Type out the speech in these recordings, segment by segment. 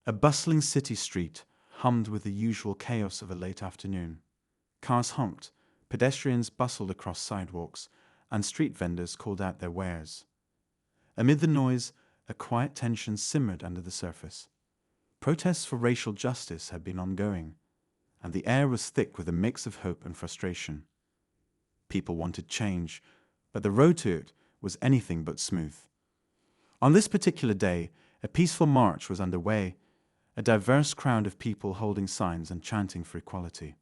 A bustling city street hummed with the usual chaos of a late afternoon. Cars honked, pedestrians bustled across sidewalks, and street vendors called out their wares. Amid the noise, a quiet tension simmered under the surface. Protests for racial justice had been ongoing, and the air was thick with a mix of hope and frustration. People wanted change, but the road to it was anything but smooth. On this particular day, a peaceful march was underway, a diverse crowd of people holding signs and chanting for equality.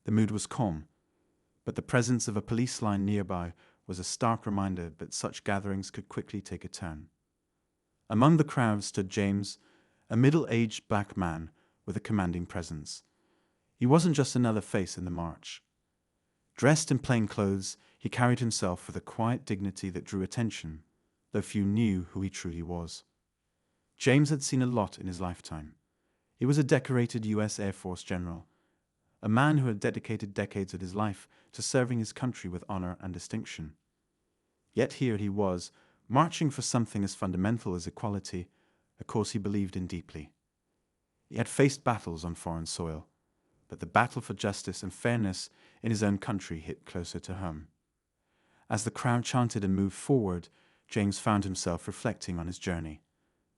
The mood was calm, but the presence of a police line nearby was a stark reminder that such gatherings could quickly take a turn. Among the crowd stood James, a middle-aged black man with a commanding presence. He wasn't just another face in the march. Dressed in plain clothes, he carried himself with a quiet dignity that drew attention, though few knew who he truly was. James had seen a lot in his lifetime. He was a decorated U.S. Air Force general, a man who had dedicated decades of his life to serving his country with honor and distinction. Yet here he was, marching for something as fundamental as equality, a cause he believed in deeply. He had faced battles on foreign soil, but the battle for justice and fairness in his own country hit closer to home. As the crowd chanted and moved forward, James found himself reflecting on his journey.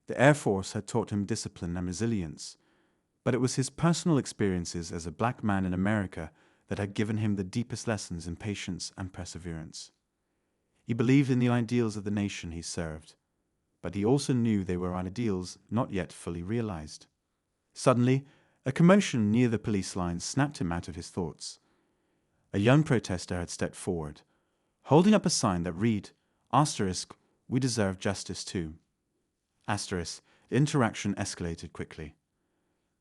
The Air Force had taught him discipline and resilience, but it was his personal experiences as a black man in America that had given him the deepest lessons in patience and perseverance. He believed in the ideals of the nation he served, but he also knew they were ideals not yet fully realized. Suddenly, a commotion near the police lines snapped him out of his thoughts. A young protester had stepped forward, holding up a sign that read, "Asterisk, we deserve justice too." Asterisk, the interaction escalated quickly.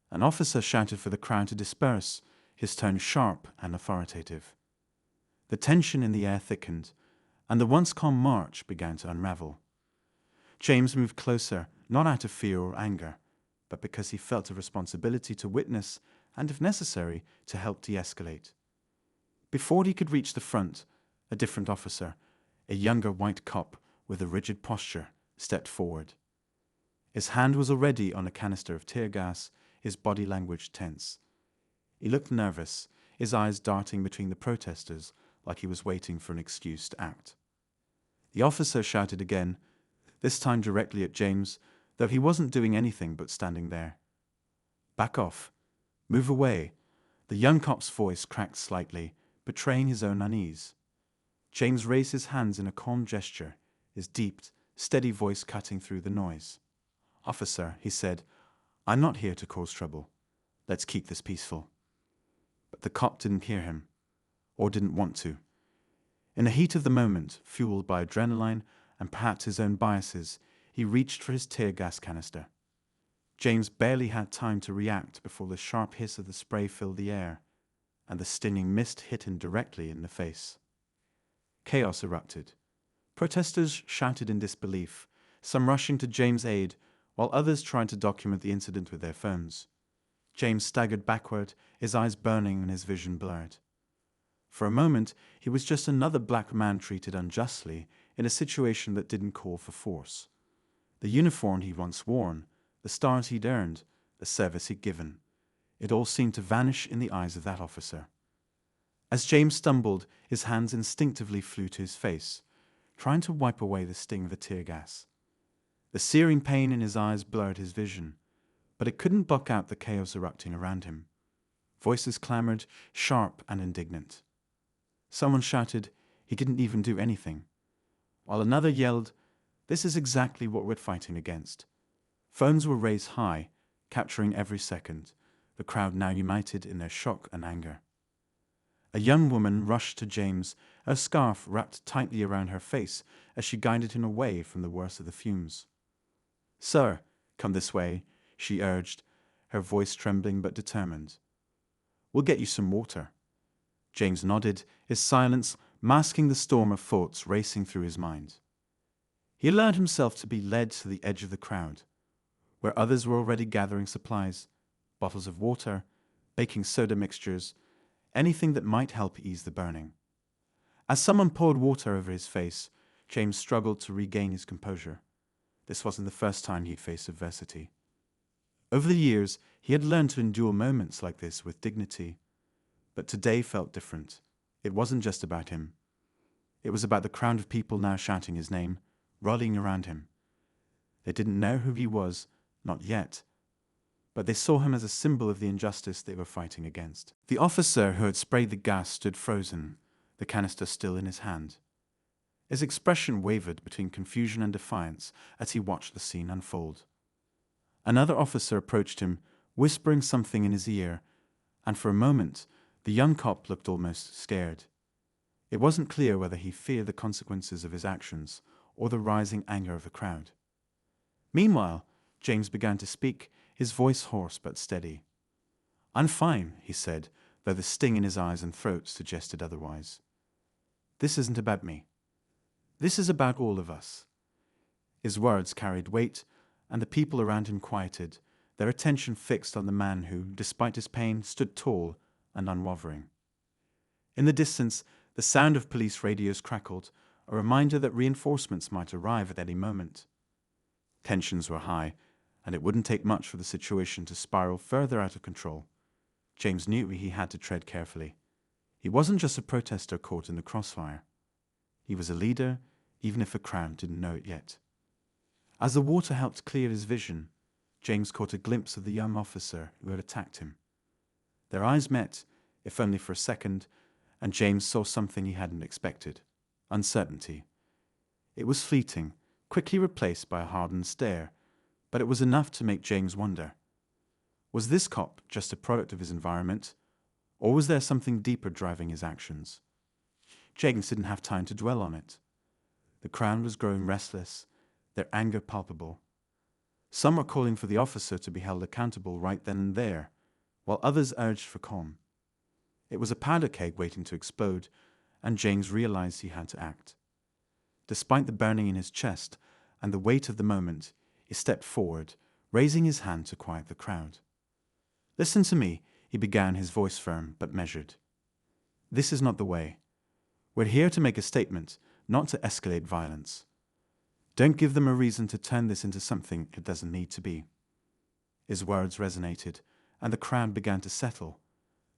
An officer shouted for the crowd to disperse, his tone sharp and authoritative. The tension in the air thickened, and the once calm march began to unravel. James moved closer, not out of fear or anger, but because he felt a responsibility to witness and, if necessary, to help de-escalate. Before he could reach the front, a different officer, a younger white cop with a rigid posture, stepped forward. His hand was already on a canister of tear gas, his body language tense. He looked nervous, his eyes darting between the protesters like he was waiting for an excuse to act. The officer shouted again, this time directly at James, though he wasn't doing anything but standing there. "Back off. Move away." The young cop's voice cracked slightly, betraying his own unease. James raised his hands in a calm gesture, his deep, steady voice cutting through the noise. "Officer," he said, "I'm not here to cause trouble. Let's keep this peaceful." But the cop didn't hear him, or didn't want to. In the heat of the moment, fueled by adrenaline and perhaps his own biases, he reached for his tear gas canister. James barely had time to react before the sharp hiss of the spray filled the air, and the stinging mist hit him directly in the face. Chaos erupted. Protesters shouted in disbelief, some rushing to James' aid, while others tried to document the incident with their phones. James staggered backward, his eyes burning and his vision blurred. For a moment, he was just another black man treated unjustly in a situation that didn't call for force. The uniform he'd once worn, the stars he'd earned, the service he'd given, it all seemed to vanish in the eyes of that officer. As James stumbled, his hands instinctively flew to his face, trying to wipe away the sting of the tear gas. The searing pain in his eyes blurred his vision, but it couldn't block out the chaos erupting around him. Voices clamored, sharp and indignant. Someone shouted, "He didn't even do anything," while another yelled, "This is exactly what we're fighting against." Phones were raised high, capturing every second, the crowd now united in their shock and anger. A young woman rushed to James, her scarf wrapped tightly around her face as she guided him away from the worst of the fumes. "Sir, come this way," she urged, her voice trembling but determined. "We'll get you some water." James nodded, his silence masking the storm of thoughts racing through his mind. He allowed himself to be led to the edge of the crowd, where others were already gathering supplies, bottles of water, baking soda mixtures, anything that might help ease the burning. As someone poured water over his face, James struggled to regain his composure. This wasn't the first time he'd faced adversity. Over the years, he had learned to endure moments like this with dignity. But today felt different. It wasn't just about him. It was about the crowd of people now shouting his name, rallying around him. They didn't know who he was, not yet, but they saw him as a symbol of the injustice they were fighting against. The officer who had sprayed the gas stood frozen, the canister still in his hand. His expression wavered between confusion and defiance as he watched the scene unfold. Another officer approached him, whispering something in his ear, and for a moment, the young cop looked almost scared. It wasn't clear whether he feared the consequences of his actions or the rising anger of the crowd. Meanwhile, James began to speak, his voice hoarse but steady. "I'm fine," he said, though the sting in his eyes and throat suggested otherwise. "This isn't about me. This is about all of us." His words carried weight, and the people around him quieted, their attention fixed on the man who, despite his pain, stood tall and unwavering. In the distance, the sound of police radios crackled, a reminder that reinforcements might arrive at any moment. Tensions were high, and it wouldn't take much for the situation to spiral further out of control. James knew he had to tread carefully. He wasn't just a protester caught in the crossfire. He was a leader, even if the crowd didn't know it yet. As the water helped clear his vision, James caught a glimpse of the young officer who had attacked him. Their eyes met, if only for a second, and James saw something he hadn't expected: uncertainty. It was fleeting, quickly replaced by a hardened stare, but it was enough to make James wonder. Was this cop just a product of his environment, or was there something deeper driving his actions? James didn't have time to dwell on it. The crowd was growing restless, their anger palpable. Some were calling for the officer to be held accountable right then and there, while others urged for calm. It was a powder keg waiting to explode, and James realized he had to act. Despite the burning in his chest and the weight of the moment, he stepped forward, raising his hand to quiet the crowd. "Listen to me," he began, his voice firm but measured. "This is not the way. We're here to make a statement, not to escalate violence. Don't give them a reason to turn this into something it doesn't need to be." His words resonated, and the crowd began to settle,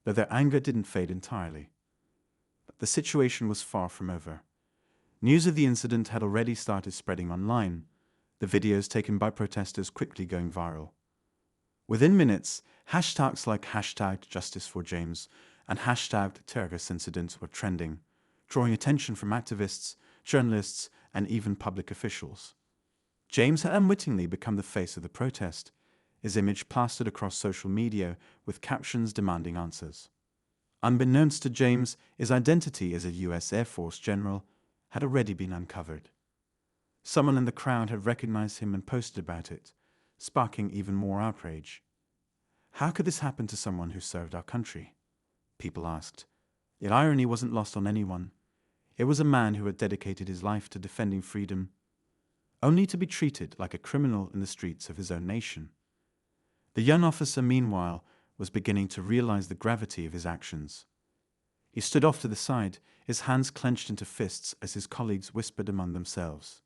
though their anger didn't fade entirely. But the situation was far from over. News of the incident had already started spreading online, the videos taken by protesters quickly going viral. Within minutes, hashtags like #JusticeForJames and #TerrorIncident were trending, drawing attention from activists, journalists, and even public officials. James had unwittingly become the face of the protest, his image plastered across social media with captions demanding answers. Unbeknownst to James, his identity as a US Air Force general had already been uncovered. Someone in the crowd had recognized him and posted about it, sparking even more outrage. How could this happen to someone who served our country? People asked. Yet irony wasn't lost on anyone. It was a man who had dedicated his life to defending freedom, only to be treated like a criminal in the streets of his own nation. The young officer, meanwhile, was beginning to realize the gravity of his actions. He stood off to the side, his hands clenched into fists as his colleagues whispered among themselves.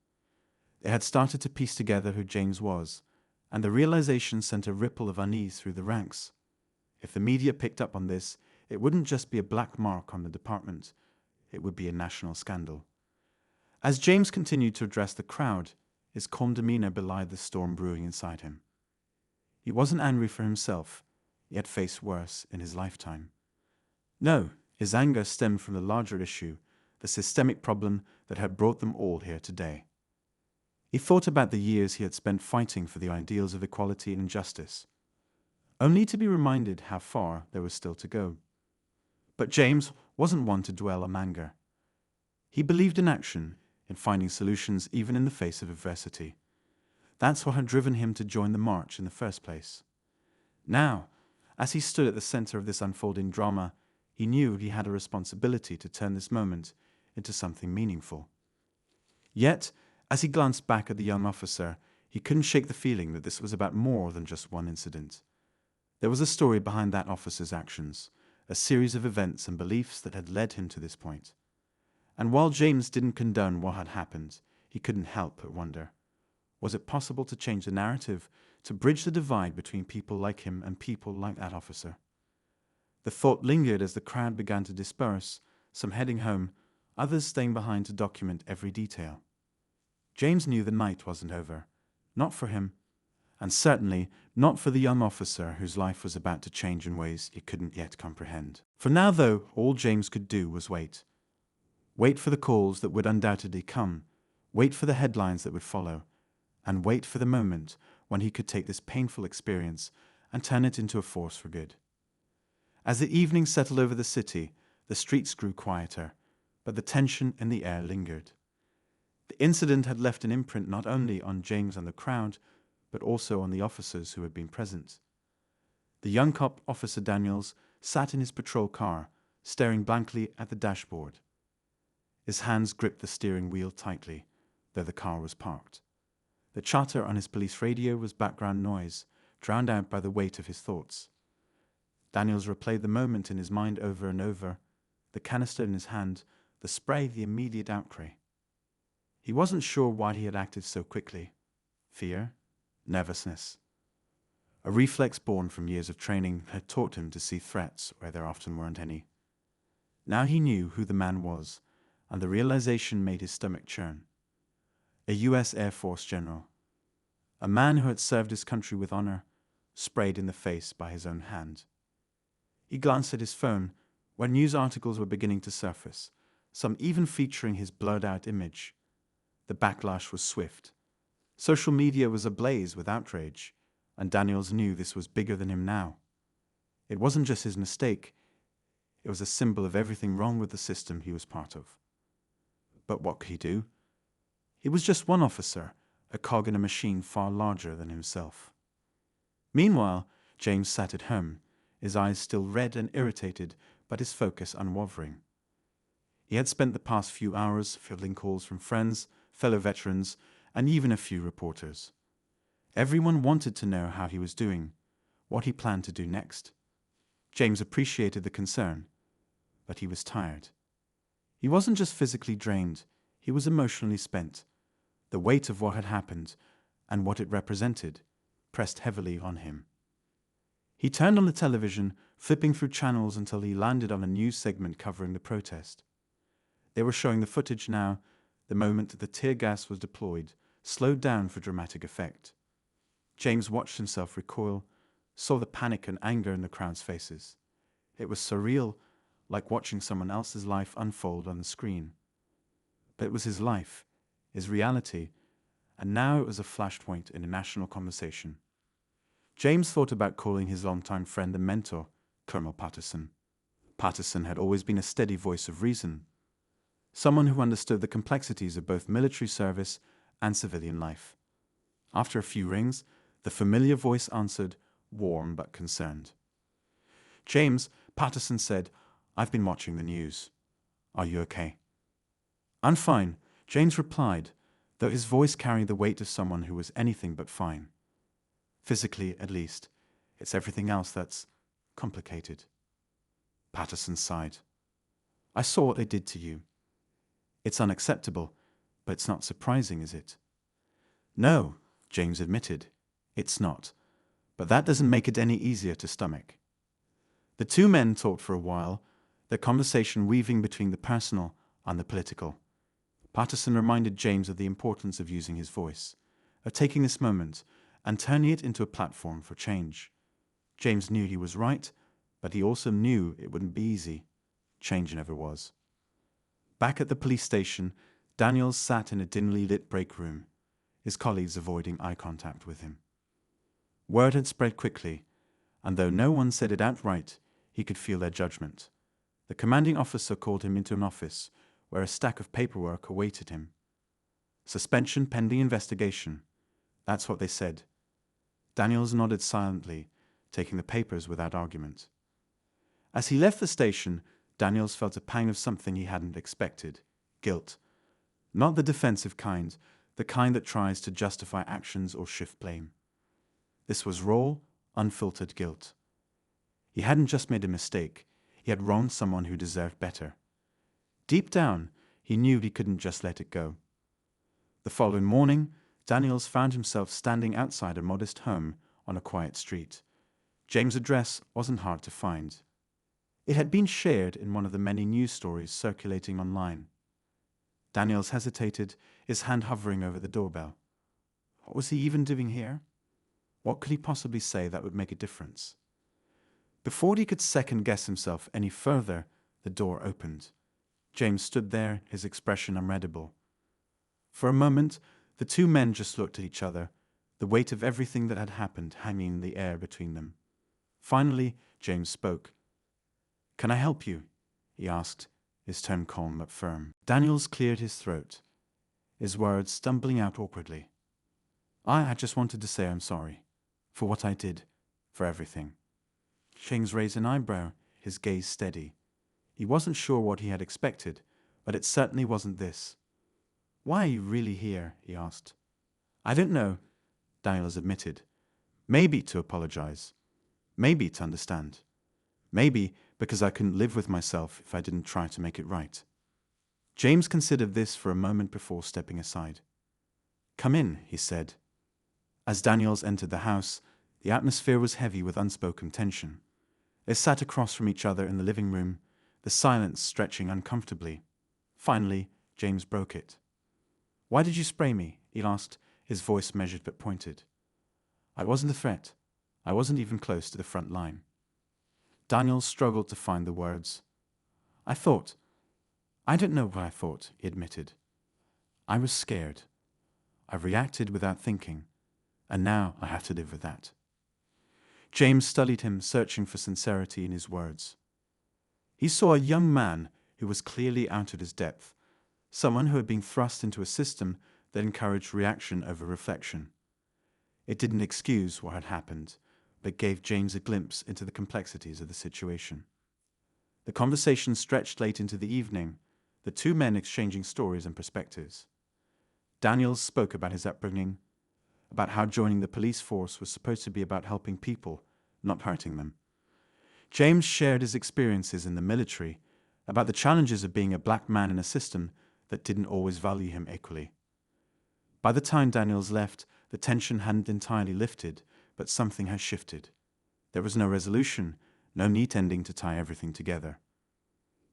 They had started to piece together who James was, and the realization sent a ripple of unease through the ranks. If the media picked up on this, it wouldn't just be a black mark on the department, it would be a national scandal. As James continued to address the crowd, his calm demeanor belied the storm brewing inside him. He wasn't angry for himself, he had faced worse in his lifetime. No, his anger stemmed from the larger issue, the systemic problem that had brought them all here today. He thought about the years he had spent fighting for the ideals of equality and justice, only to be reminded how far there was still to go. But James wasn't one to dwell on anger. He believed in action, in finding solutions even in the face of adversity. That's what had driven him to join the march in the first place. Now, as he stood at the center of this unfolding drama, he knew he had a responsibility to turn this moment into something meaningful. Yet, as he glanced back at the young officer, he couldn't shake the feeling that this was about more than just one incident. There was a story behind that officer's actions, a series of events and beliefs that had led him to this point. And while James didn't condone what had happened, he couldn't help but wonder, was it possible to change the narrative to bridge the divide between people like him and people like that officer. The thought lingered as the crowd began to disperse, some heading home, others staying behind to document every detail. James knew the night wasn't over, not for him, and certainly not for the young officer whose life was about to change in ways he couldn't yet comprehend. For now, though, all James could do was wait. Wait for the calls that would undoubtedly come, wait for the headlines that would follow, and wait for the moment when he could take this painful experience and turn it into a force for good. As the evening settled over the city, the streets grew quieter, but the tension in the air lingered. The incident had left an imprint not only on James and the crowd, but also on the officers who had been present. The young cop, Officer Daniels, sat in his patrol car, staring blankly at the dashboard. His hands gripped the steering wheel tightly, though the car was parked. The chatter on his police radio was background noise, drowned out by the weight of his thoughts. Daniels replayed the moment in his mind over and over, the canister in his hand, the spray, the immediate outcry. He wasn't sure why he had acted so quickly. Fear? Nervousness. A reflex born from years of training had taught him to see threats where there often weren't any. Now he knew who the man was, and the realization made his stomach churn. A U.S. Air Force general. A man who had served his country with honor, sprayed in the face by his own hand. He glanced at his phone, where news articles were beginning to surface, some even featuring his blurred-out image. The backlash was swift. Social media was ablaze with outrage, and Daniels knew this was bigger than him now. It wasn't just his mistake, it was a symbol of everything wrong with the system he was part of. But what could he do? He was just one officer, a cog in a machine far larger than himself. Meanwhile, James sat at home, his eyes still red and irritated, but his focus unwavering. He had spent the past few hours fielding calls from friends, fellow veterans, and even a few reporters. Everyone wanted to know how he was doing, what he planned to do next. James appreciated the concern, but he was tired. He wasn't just physically drained, he was emotionally spent. The weight of what had happened, and what it represented, pressed heavily on him. He turned on the television, flipping through channels until he landed on a news segment covering the protest. They were showing the footage now, the moment that the tear gas was deployed, slowed down for dramatic effect. James watched himself recoil, saw the panic and anger in the crowd's faces. It was surreal, like watching someone else's life unfold on the screen. But it was his life, his reality, and now it was a flashpoint in a national conversation. James thought about calling his longtime friend and mentor, Colonel Patterson. Patterson had always been a steady voice of reason, someone who understood the complexities of both military service and civilian life. After a few rings, the familiar voice answered, warm but concerned. "James," Patterson said, "I've been watching the news. Are you okay?" "I'm fine," James replied, though his voice carried the weight of someone who was anything but fine. Physically, at least. It's everything else that's complicated. Patterson sighed. "I saw what they did to you. It's unacceptable, but it's not surprising, is it?" "No," James admitted. "It's not. But that doesn't make it any easier to stomach." The two men talked for a while, their conversation weaving between the personal and the political. Patterson reminded James of the importance of using his voice, of taking this moment and turning it into a platform for change. James knew he was right, but he also knew it wouldn't be easy. Change never was. Back at the police station, Daniels sat in a dimly lit break room, his colleagues avoiding eye contact with him. Word had spread quickly, and though no one said it outright, he could feel their judgment. The commanding officer called him into an office where a stack of paperwork awaited him. Suspension pending investigation. That's what they said. Daniels nodded silently, taking the papers without argument. As he left the station, Daniels felt a pang of something he hadn't expected. Guilt. Not the defensive kind, the kind that tries to justify actions or shift blame. This was raw, unfiltered guilt. He hadn't just made a mistake, he had wronged someone who deserved better. Deep down, he knew he couldn't just let it go. The following morning, Daniels found himself standing outside a modest home on a quiet street. James' address wasn't hard to find. It had been shared in one of the many news stories circulating online. Daniels hesitated, his hand hovering over the doorbell. What was he even doing here? What could he possibly say that would make a difference? Before he could second-guess himself any further, the door opened. James stood there, his expression unreadable. For a moment, the two men just looked at each other, the weight of everything that had happened hanging in the air between them. Finally, James spoke. "Can I help you?" he asked, his tone calm but firm. Daniels cleared his throat, his words stumbling out awkwardly. I just wanted to say I'm sorry. For what I did. For everything." James raised an eyebrow, his gaze steady. He wasn't sure what he had expected, but it certainly wasn't this. "Why are you really here?" he asked. "I don't know," Daniels admitted. "Maybe to apologize. Maybe to understand. Maybe because I couldn't live with myself if I didn't try to make it right." James considered this for a moment before stepping aside. "Come in," he said. As Daniels entered the house, the atmosphere was heavy with unspoken tension. They sat across from each other in the living room, the silence stretching uncomfortably. Finally, James broke it. "Why did you spray me?" he asked, his voice measured but pointed. "I wasn't a threat. I wasn't even close to the front line." Daniels struggled to find the words. I don't know what I thought," he admitted. "I was scared. I reacted without thinking, and now I have to live with that." James studied him, searching for sincerity in his words. He saw a young man who was clearly out of his depth, someone who had been thrust into a system that encouraged reaction over reflection. It didn't excuse what had happened, but gave James a glimpse into the complexities of the situation. The conversation stretched late into the evening, the two men exchanging stories and perspectives. Daniels spoke about his upbringing, about how joining the police force was supposed to be about helping people, not hurting them. James shared his experiences in the military, about the challenges of being a black man in a system that didn't always value him equally. By the time Daniels left, the tension hadn't entirely lifted, but something had shifted. There was no resolution, no neat ending to tie everything together.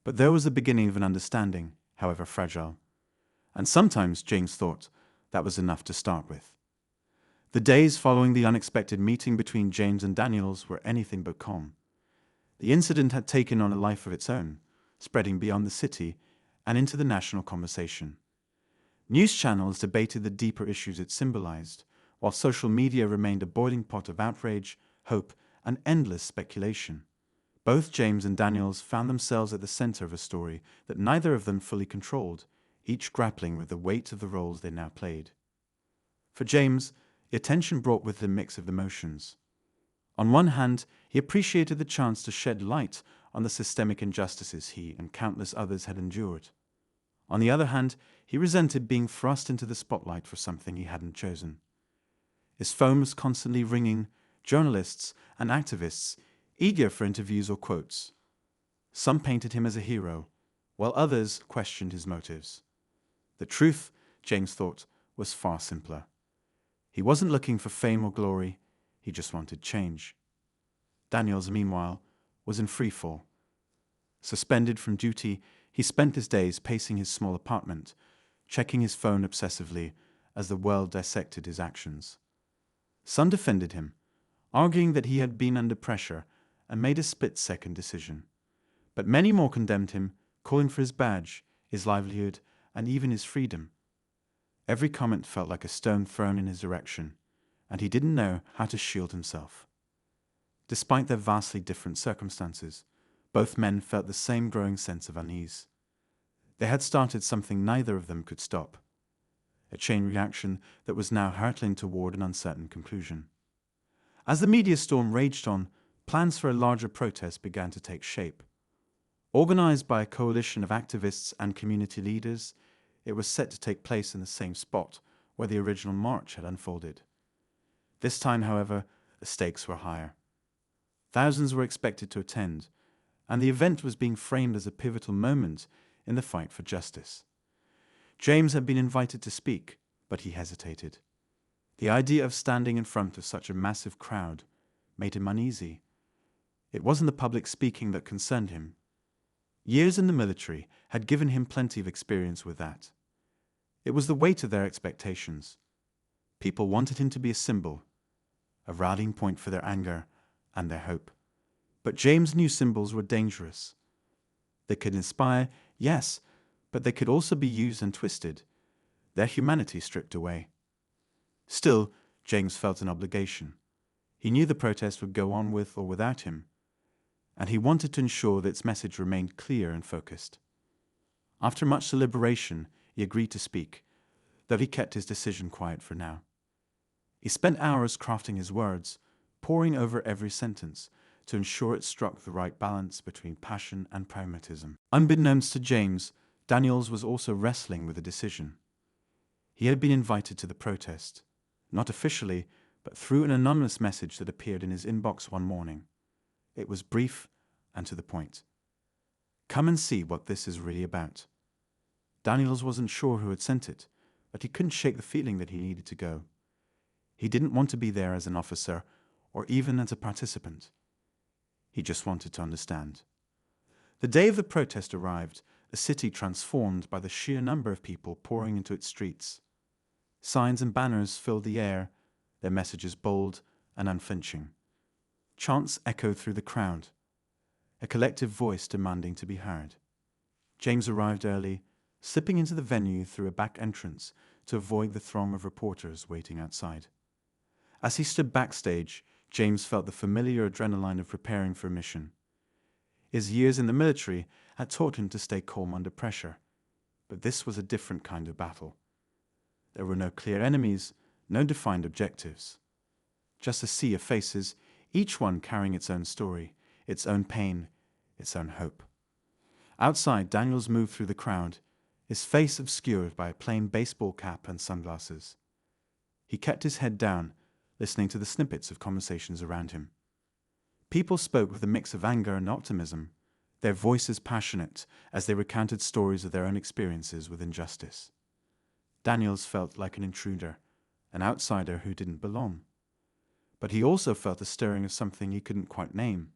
But there was the beginning of an understanding, however fragile. And sometimes, James thought, that was enough to start with. The days following the unexpected meeting between James and Daniels were anything but calm. The incident had taken on a life of its own, spreading beyond the city and into the national conversation. News channels debated the deeper issues it symbolized, while social media remained a boiling pot of outrage, hope, and endless speculation. Both James and Daniels found themselves at the center of a story that neither of them fully controlled, each grappling with the weight of the roles they now played. For James, the attention brought with it a mix of emotions. On one hand, he appreciated the chance to shed light on the systemic injustices he and countless others had endured. On the other hand, he resented being thrust into the spotlight for something he hadn't chosen. His phone was constantly ringing, journalists and activists eager for interviews or quotes. Some painted him as a hero, while others questioned his motives. The truth, James thought, was far simpler. He wasn't looking for fame or glory, he just wanted change. Daniels, meanwhile, was in freefall. Suspended from duty, he spent his days pacing his small apartment, checking his phone obsessively as the world dissected his actions. Some defended him, arguing that he had been under pressure and made a split-second decision. But many more condemned him, calling for his badge, his livelihood, and even his freedom. Every comment felt like a stone thrown in his direction, and he didn't know how to shield himself. Despite their vastly different circumstances, both men felt the same growing sense of unease. They had started something neither of them could stop, a chain reaction that was now hurtling toward an uncertain conclusion. As the media storm raged on, plans for a larger protest began to take shape. Organized by a coalition of activists and community leaders, it was set to take place in the same spot where the original march had unfolded. This time, however, the stakes were higher. Thousands were expected to attend, and the event was being framed as a pivotal moment in the fight for justice. James had been invited to speak, but he hesitated. The idea of standing in front of such a massive crowd made him uneasy. It wasn't the public speaking that concerned him. Years in the military had given him plenty of experience with that. It was the weight of their expectations. People wanted him to be a symbol, a rallying point for their anger and their hope. But James knew symbols were dangerous. They could inspire, yes, but they could also be used and twisted, their humanity stripped away. Still, James felt an obligation. He knew the protest would go on with or without him, and he wanted to ensure that its message remained clear and focused. After much deliberation, he agreed to speak, though he kept his decision quiet for now. He spent hours crafting his words, poring over every sentence to ensure it struck the right balance between passion and pragmatism. Unbeknownst to James, Daniels was also wrestling with a decision. He had been invited to the protest, not officially, but through an anonymous message that appeared in his inbox one morning. It was brief and to the point. Come and see what this is really about. Daniels wasn't sure who had sent it, but he couldn't shake the feeling that he needed to go. He didn't want to be there as an officer or even as a participant. He just wanted to understand. The day of the protest arrived, a city transformed by the sheer number of people pouring into its streets. Signs and banners filled the air, their messages bold and unflinching. Chants echoed through the crowd, a collective voice demanding to be heard. James arrived early, slipping into the venue through a back entrance to avoid the throng of reporters waiting outside. As he stood backstage, James felt the familiar adrenaline of preparing for a mission. His years in the military had taught him to stay calm under pressure, but this was a different kind of battle. There were no clear enemies, no defined objectives. Just a sea of faces, each one carrying its own story, its own pain, its own hope. Outside, Daniels moved through the crowd, his face obscured by a plain baseball cap and sunglasses. He kept his head down, listening to the snippets of conversations around him. People spoke with a mix of anger and optimism, their voices passionate as they recounted stories of their own experiences with injustice. Daniels felt like an intruder, an outsider who didn't belong. But he also felt a stirring of something he couldn't quite name,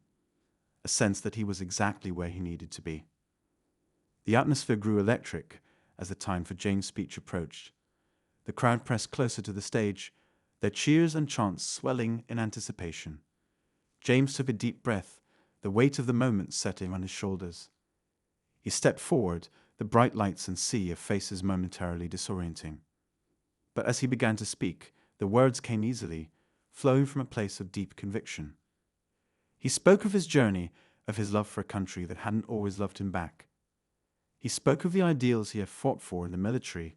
a sense that he was exactly where he needed to be. The atmosphere grew electric as the time for James' speech approached. The crowd pressed closer to the stage, their cheers and chants swelling in anticipation. James took a deep breath, the weight of the moment settling on his shoulders. He stepped forward, the bright lights and sea of faces momentarily disorienting. But as he began to speak, the words came easily, flowing from a place of deep conviction. He spoke of his journey, of his love for a country that hadn't always loved him back. He spoke of the ideals he had fought for in the military,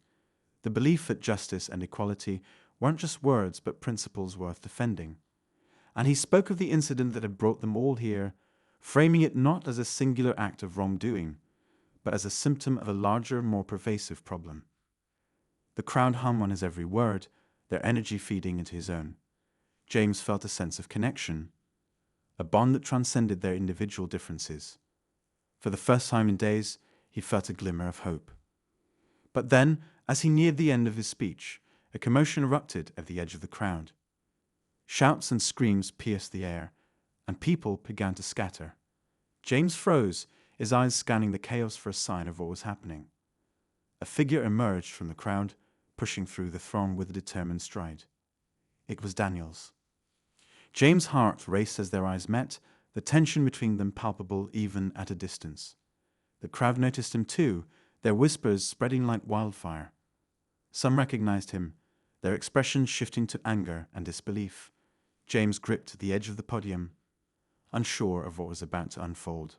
the belief that justice and equality weren't just words but principles worth defending. And he spoke of the incident that had brought them all here, framing it not as a singular act of wrongdoing, but as a symptom of a larger, more pervasive problem. The crowd hung on his every word, their energy feeding into his own. James felt a sense of connection, a bond that transcended their individual differences. For the first time in days, he felt a glimmer of hope. But then, as he neared the end of his speech, a commotion erupted at the edge of the crowd. Shouts and screams pierced the air, and people began to scatter. James froze, his eyes scanning the chaos for a sign of what was happening. A figure emerged from the crowd, pushing through the throng with a determined stride. It was Daniels. James' heart raced as their eyes met, the tension between them palpable even at a distance. The crowd noticed him too, their whispers spreading like wildfire. Some recognized him, their expressions shifting to anger and disbelief. James gripped the edge of the podium, unsure of what was about to unfold.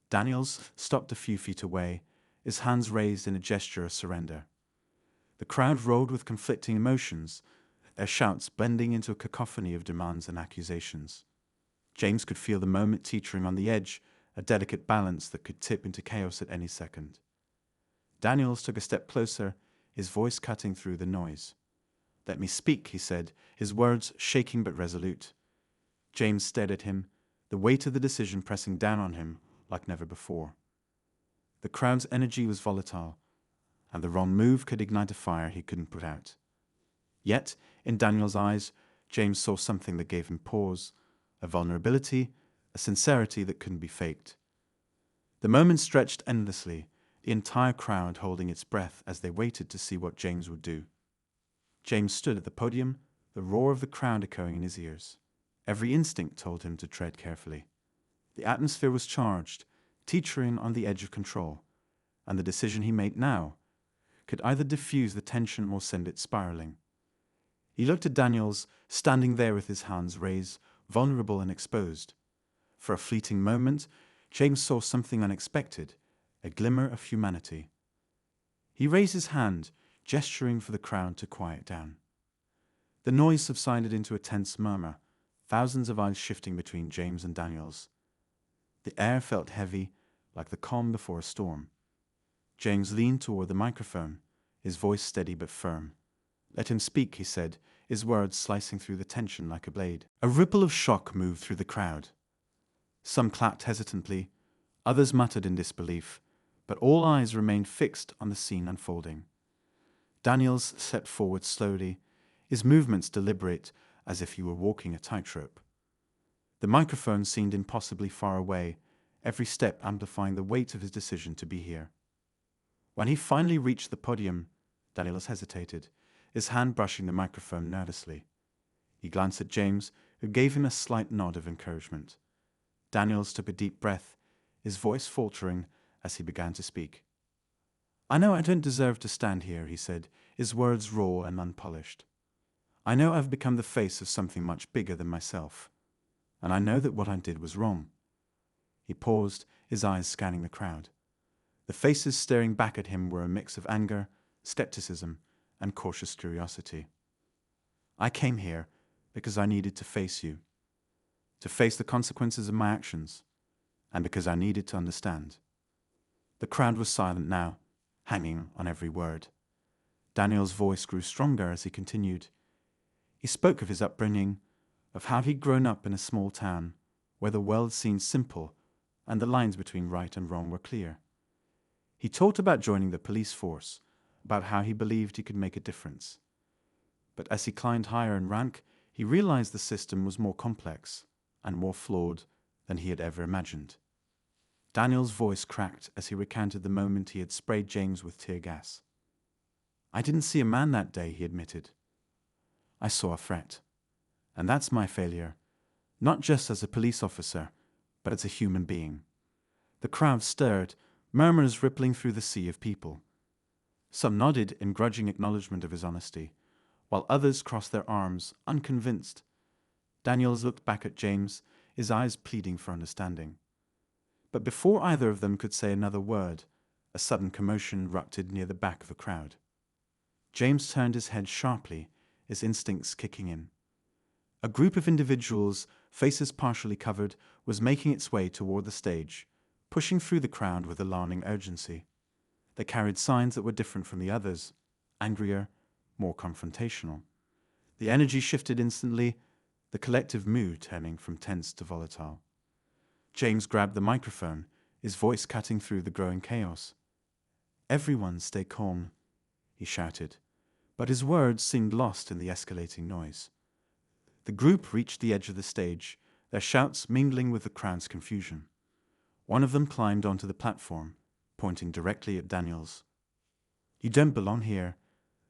Daniels stopped a few feet away, his hands raised in a gesture of surrender. The crowd rolled with conflicting emotions, their shouts blending into a cacophony of demands and accusations. James could feel the moment teetering on the edge, a delicate balance that could tip into chaos at any second. Daniels took a step closer, his voice cutting through the noise. "Let me speak," he said, his words shaking but resolute. James stared at him, the weight of the decision pressing down on him like never before. The crowd's energy was volatile, and the wrong move could ignite a fire he couldn't put out. Yet, in Daniel's eyes, James saw something that gave him pause, a vulnerability, a sincerity that couldn't be faked. The moment stretched endlessly, the entire crowd holding its breath as they waited to see what James would do. James stood at the podium, the roar of the crowd echoing in his ears. Every instinct told him to tread carefully. The atmosphere was charged, teetering on the edge of control, and the decision he made now could either diffuse the tension or send it spiraling. He looked at Daniels, standing there with his hands raised, vulnerable and exposed. For a fleeting moment, James saw something unexpected, a glimmer of humanity. He raised his hand, gesturing for the crowd to quiet down. The noise subsided into a tense murmur, thousands of eyes shifting between James and Daniels. The air felt heavy, like the calm before a storm. James leaned toward the microphone, his voice steady but firm. "Let him speak," he said, his words slicing through the tension like a blade. A ripple of shock moved through the crowd. Some clapped hesitantly, others muttered in disbelief, but all eyes remained fixed on the scene unfolding. Daniels stepped forward slowly, his movements deliberate, as if he were walking a tightrope. The microphone seemed impossibly far away, every step amplifying the weight of his decision to be here. When he finally reached the podium, Daniels hesitated, his hand brushing the microphone nervously. He glanced at James, who gave him a slight nod of encouragement. Daniels took a deep breath, his voice faltering as he began to speak. "I know I don't deserve to stand here," he said, his words raw and unpolished. "I know I've become the face of something much bigger than myself, and I know that what I did was wrong." He paused, his eyes scanning the crowd. The faces staring back at him were a mix of anger, skepticism, and cautious curiosity. "I came here because I needed to face you, to face the consequences of my actions, and because I needed to understand." The crowd was silent now, hanging on every word. Daniel's voice grew stronger as he continued. He spoke of his upbringing, of how he'd grown up in a small town, where the world seemed simple and the lines between right and wrong were clear. He talked about joining the police force, about how he believed he could make a difference. But as he climbed higher in rank, he realized the system was more complex and more flawed than he had ever imagined. Daniel's voice cracked as he recounted the moment he had sprayed James with tear gas. "I didn't see a man that day," he admitted. "I saw a threat. And that's my failure, not just as a police officer, but as a human being." The crowd stirred, murmurs rippling through the sea of people. Some nodded in grudging acknowledgement of his honesty, while others crossed their arms, unconvinced. Daniels looked back at James, his eyes pleading for understanding. But before either of them could say another word, a sudden commotion erupted near the back of the crowd. James turned his head sharply, his instincts kicking in. A group of individuals, faces partially covered, was making its way toward the stage, pushing through the crowd with alarming urgency. They carried signs that were different from the others, angrier, more confrontational. The energy shifted instantly, the collective mood turning from tense to volatile. James grabbed the microphone, his voice cutting through the growing chaos. "Everyone stay calm," he shouted, but his words seemed lost in the escalating noise. The group reached the edge of the stage, their shouts mingling with the crowd's confusion. One of them climbed onto the platform, pointing directly at Daniels. "You don't belong here,"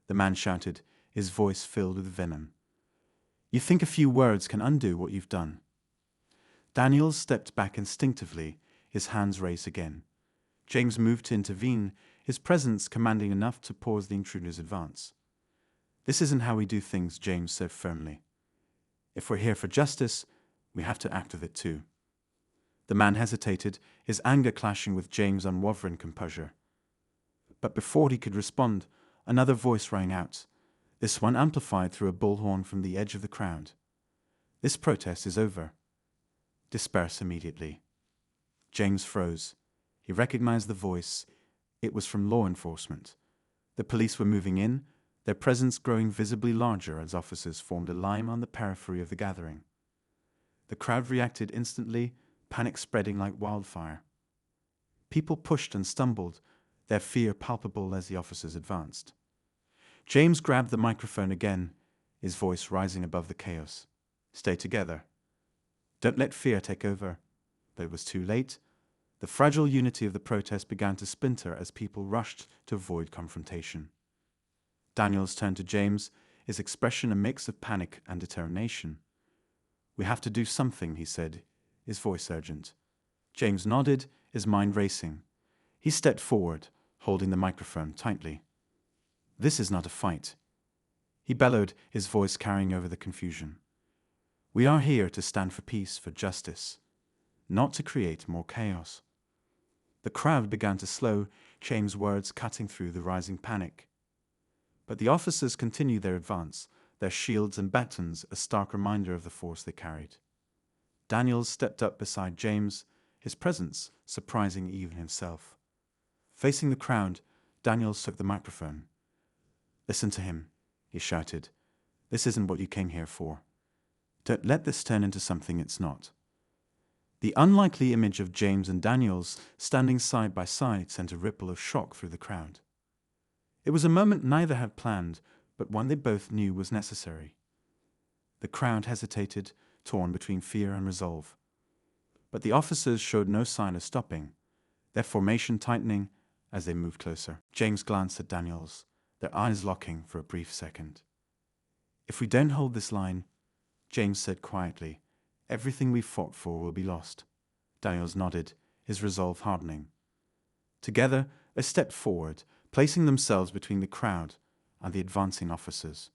the man shouted, his voice filled with venom. "You think a few words can undo what you've done." Daniels stepped back instinctively, his hands raised again. James moved to intervene, his presence commanding enough to pause the intruder's advance. "This isn't how we do things," James said firmly. "If we're here for justice, we have to act with it too." The man hesitated, his anger clashing with James' unwavering composure. But before he could respond, another voice rang out, this one amplified through a bullhorn from the edge of the crowd. "This protest is over. Disperse immediately." James froze. He recognized the voice. It was from law enforcement. The police were moving in, their presence growing visibly larger as officers formed a line on the periphery of the gathering. The crowd reacted instantly, panic spreading like wildfire. People pushed and stumbled, their fear palpable as the officers advanced. James grabbed the microphone again, his voice rising above the chaos. Stay together. Don't let fear take over. But it was too late. The fragile unity of the protest began to splinter as people rushed to avoid confrontation. Daniels turned to James, his expression a mix of panic and determination. We have to do something, he said, his voice urgent. James nodded, his mind racing. He stepped forward, holding the microphone tightly. This is not a fight. He bellowed, his voice carrying over the confusion. We are here to stand for peace, for justice, not to create more chaos. The crowd began to slow, James' words cutting through the rising panic. But the officers continued their advance, their shields and batons a stark reminder of the force they carried. Daniels stepped up beside James, his presence surprising even himself. Facing the crowd, Daniels took the microphone. Listen to him, he shouted. This isn't what you came here for. Don't let this turn into something it's not. The unlikely image of James and Daniels standing side by side sent a ripple of shock through the crowd. It was a moment neither had planned, but one they both knew was necessary. The crowd hesitated, torn between fear and resolve. But the officers showed no sign of stopping, their formation tightening as they moved closer. James glanced at Daniels, their eyes locking for a brief second. If we don't hold this line, James said quietly, everything we fought for will be lost. Daniels nodded, his resolve hardening. Together, they stepped forward, placing themselves between the crowd and the advancing officers.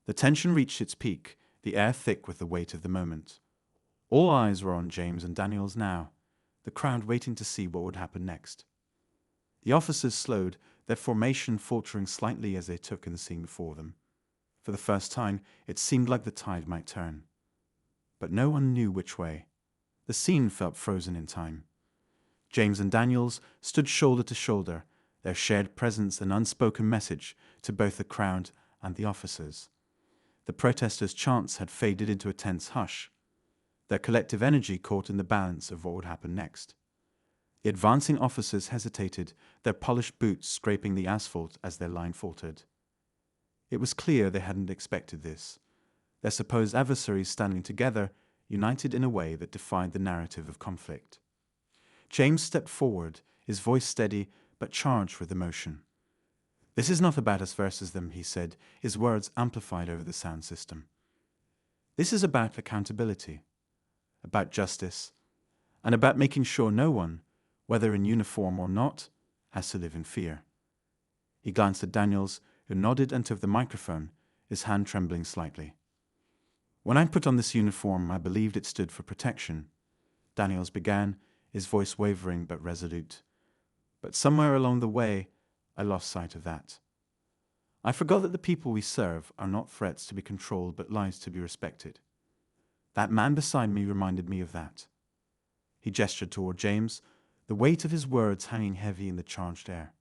The tension reached its peak, the air thick with the weight of the moment. All eyes were on James and Daniels now, the crowd waiting to see what would happen next. The officers slowed, their formation faltering slightly as they took in the scene before them. For the first time, it seemed like the tide might turn. But no one knew which way. The scene felt frozen in time. James and Daniels stood shoulder to shoulder, their shared presence an unspoken message to both the crowd and the officers. The protesters' chants had faded into a tense hush, their collective energy caught in the balance of what would happen next. The advancing officers hesitated, their polished boots scraping the asphalt as their line faltered. It was clear they hadn't expected this. Their supposed adversaries standing together, united in a way that defied the narrative of conflict. James stepped forward, his voice steady but charged with emotion. This is not about us versus them, he said, his words amplified over the sound system. This is about accountability, about justice, and about making sure no one, whether in uniform or not, has to live in fear. He glanced at Daniels, who nodded and took the microphone, his hand trembling slightly. When I put on this uniform, I believed it stood for protection. Daniels began, his voice wavering but resolute. But somewhere along the way, I lost sight of that. I forgot that the people we serve are not threats to be controlled but lives to be respected. That man beside me reminded me of that. He gestured toward James, the weight of his words hanging heavy in the charged air.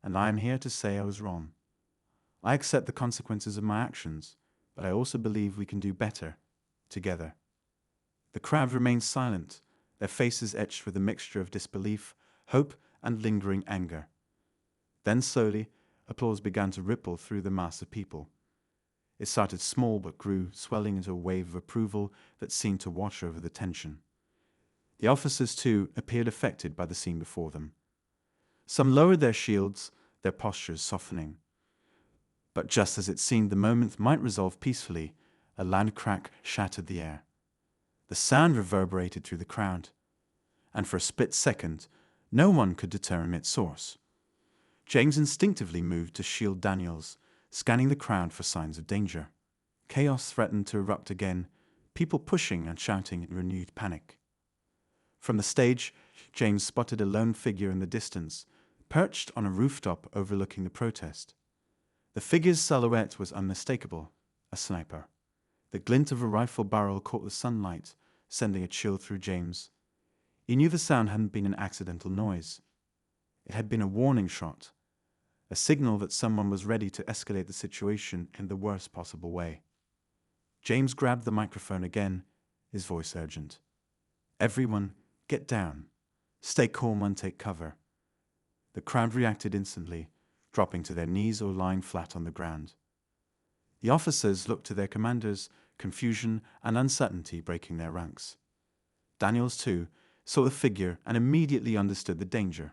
And I am here to say I was wrong. I accept the consequences of my actions, but I also believe we can do better, together. The crowd remained silent, their faces etched with a mixture of disbelief, hope, and lingering anger. Then slowly, applause began to ripple through the mass of people. It started small but grew, swelling into a wave of approval that seemed to wash over the tension. The officers, too, appeared affected by the scene before them. Some lowered their shields, their postures softening. But just as it seemed the moment might resolve peacefully, a loud crack shattered the air. The sound reverberated through the crowd, and for a split second, no one could determine its source. James instinctively moved to shield Daniels, scanning the crowd for signs of danger. Chaos threatened to erupt again, people pushing and shouting in renewed panic. From the stage, James spotted a lone figure in the distance, perched on a rooftop overlooking the protest. The figure's silhouette was unmistakable, a sniper. The glint of a rifle barrel caught the sunlight, sending a chill through James. He knew the sound hadn't been an accidental noise. It had been a warning shot, a signal that someone was ready to escalate the situation in the worst possible way. James grabbed the microphone again, his voice urgent. Everyone, get down. Stay calm and take cover. The crowd reacted instantly, dropping to their knees or lying flat on the ground. The officers looked to their commanders, confusion and uncertainty breaking their ranks. Daniels, too, saw the figure and immediately understood the danger.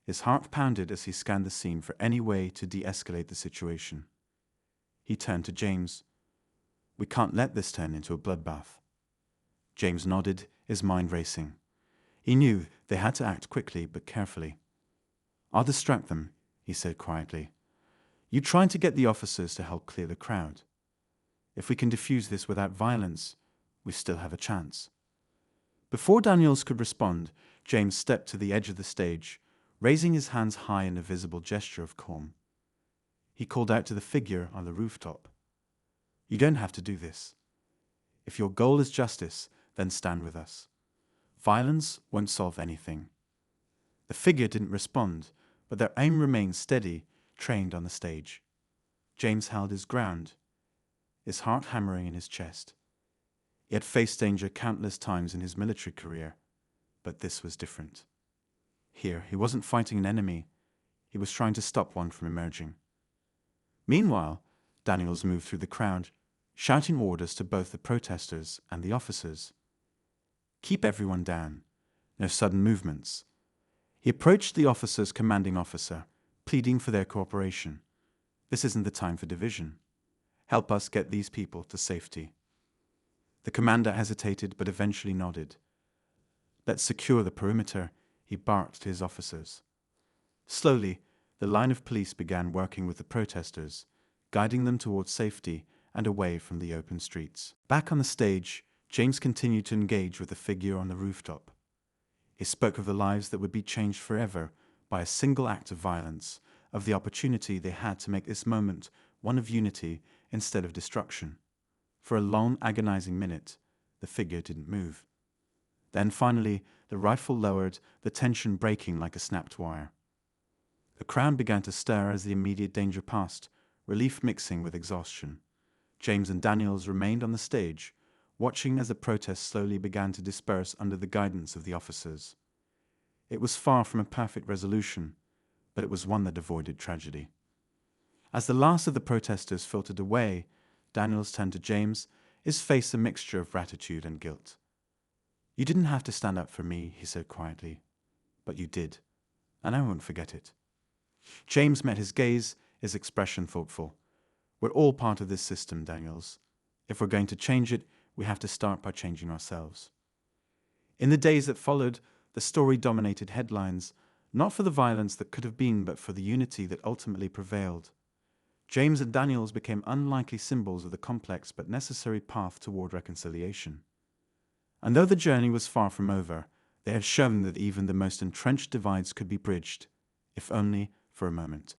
His heart pounded as he scanned the scene for any way to de-escalate the situation. He turned to James. "We can't let this turn into a bloodbath." James nodded, his mind racing. He knew they had to act quickly but carefully. "I'll distract them," he said quietly. "You try to get the officers to help clear the crowd. If we can defuse this without violence, we still have a chance." Before Daniels could respond, James stepped to the edge of the stage, raising his hands high in a visible gesture of calm. He called out to the figure on the rooftop. "You don't have to do this. If your goal is justice, then stand with us. Violence won't solve anything." The figure didn't respond, but their aim remained steady, trained on the stage. James held his ground, his heart hammering in his chest. He had faced danger countless times in his military career, but this was different. Here, he wasn't fighting an enemy, he was trying to stop one from emerging. Meanwhile, Daniels moved through the crowd, shouting orders to both the protesters and the officers. "Keep everyone down. No sudden movements." He approached the officer's commanding officer, pleading for their cooperation. "This isn't the time for division. Help us get these people to safety." The commander hesitated but eventually nodded. "Let's secure the perimeter," he barked to his officers. Slowly, the line of police began working with the protesters, guiding them towards safety and away from the open streets. Back on the stage, James continued to engage with the figure on the rooftop. He spoke of the lives that would be changed forever by a single act of violence, of the opportunity they had to make this moment one of unity instead of destruction. For a long, agonizing minute, the figure didn't move. Then finally, the rifle lowered, the tension breaking like a snapped wire. The crowd began to stir as the immediate danger passed, relief mixing with exhaustion. James and Daniels remained on the stage, watching as the protests slowly began to disperse under the guidance of the officers. It was far from a perfect resolution, but it was one that avoided tragedy. As the last of the protesters filtered away, Daniels turned to James, his face a mixture of gratitude and guilt. "You didn't have to stand up for me," he said quietly, "but you did, and I won't forget it." James met his gaze, his expression thoughtful. "We're all part of this system, Daniels. If we're going to change it, we have to start by changing ourselves." In the days that followed, the story dominated headlines, not for the violence that could have been, but for the unity that ultimately prevailed. James and Daniels became unlikely symbols of the complex but necessary path toward reconciliation. And though the journey was far from over, they had shown that even the most entrenched divides could be bridged, if only for a moment.